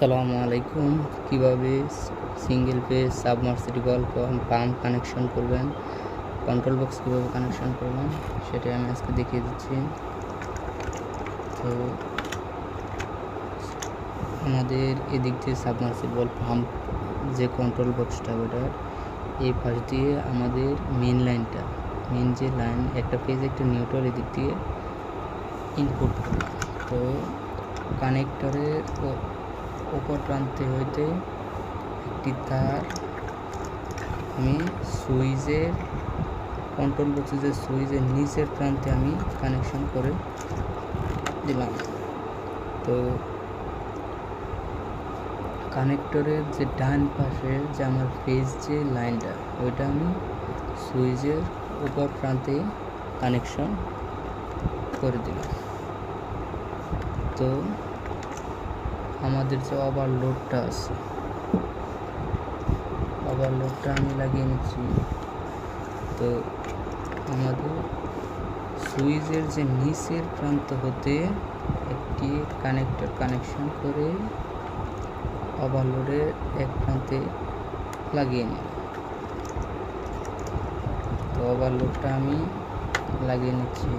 আসসালামু আলাইকুম। কিভাবে single page submersible pump connection করবেন, কন্ট্রোল বক্স কীভাবে কানেকশন করবেন সেটাই আমি আজকে দেখিয়ে দিচ্ছি। তো আমাদের এদিক দিয়ে সাবমার্সিবল পাম্প যে কন্ট্রোল বক্সটা ওটার এই পাশ দিয়ে আমাদের মেন লাইনটা, মেন যে লাইন একটা পেজ একটা নিউট্রাল এদিক দিয়ে ইনপুট করবে। তো কানেক্টরের উপর প্রান্তে হইতে একটি তার আমি সুইচের কন্ট্রোল বক্সের যে সুইচের নিচের প্রান্তে আমি কানেকশন করে দিলাম। তো কানেক্টরের যে ডান পাশে যে আমার ফেজ যে লাইনটা ওইটা আমি সুইচের উপর প্রান্তে কানেকশন করে দিলাম। তো আমাদের যে ওভারলোডটা আছে, ওভারলোডটা আমি লাগিয়ে নিচ্ছি। তো আমাদের সুইচের যে নিচের প্রান্ত হতে একটি কানেক্টর কানেকশন করে ওভারলোডের এক প্রান্তে লাগিয়ে নিই। তো ওভারলোডটা আমি লাগিয়ে নিচ্ছি।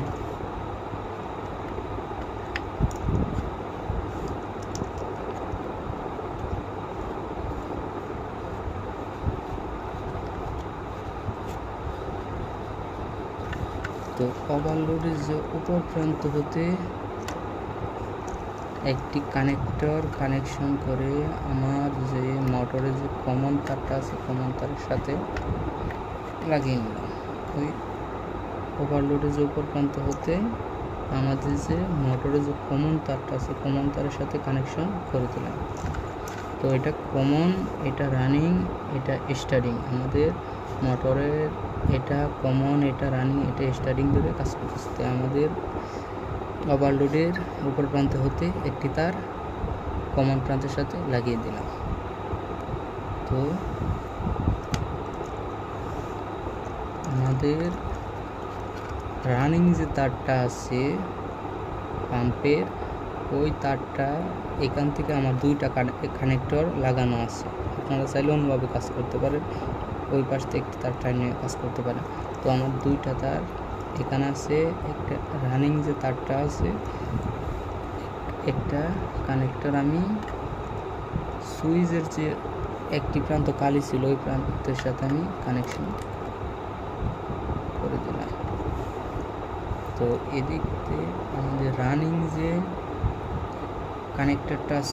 তো ওভারলোডের যে উপর প্রান্ত হতে একটি কানেক্টর কানেকশন করে আমার যে মোটরের যে কমন তারটা আছে কমন তারের সাথে লাগিয়ে নিলাম। ওই ওভারলোডের যে উপর প্রান্ত হতে আমাদের যে মোটরের যে কমন তারটা আছে কমন তারের সাথে কানেকশন করে দিলাম। তো এটা কমন, এটা রানিং, এটা স্টার্টিং। আমাদের মোটরের এটা কমন, এটা রানিং, এটা স্টার্টিং ধরে কাজ করতেছে। তাই আমাদের ওভারলোডের উপর প্রান্ত হতে একটি তার কমন প্রান্তের সাথে লাগিয়ে দিলাম। তো আমাদের রানিং যে তারটা আছে পাম্পের ওই তারটা এখান থেকে আমার দুইটা কানেক্টর লাগানো আছে। আপনারা চাইলে অন্যভাবে কাজ করতে পারেন, ওই পাশ থেকে একটি তার টাইনে কাজ করতে পারেন। তো আমার দুইটা তার এখানে আছে, একটা রানিং যে তারটা আছে একটা কানেক্টর আমি সুইচের যে একটি প্রান্ত খালি ছিল ওই প্রান্তের সাথে আমি কানেকশন করে দিলাম। তো এদিক থেকে আমাদের রানিং যে কানেক্টরটা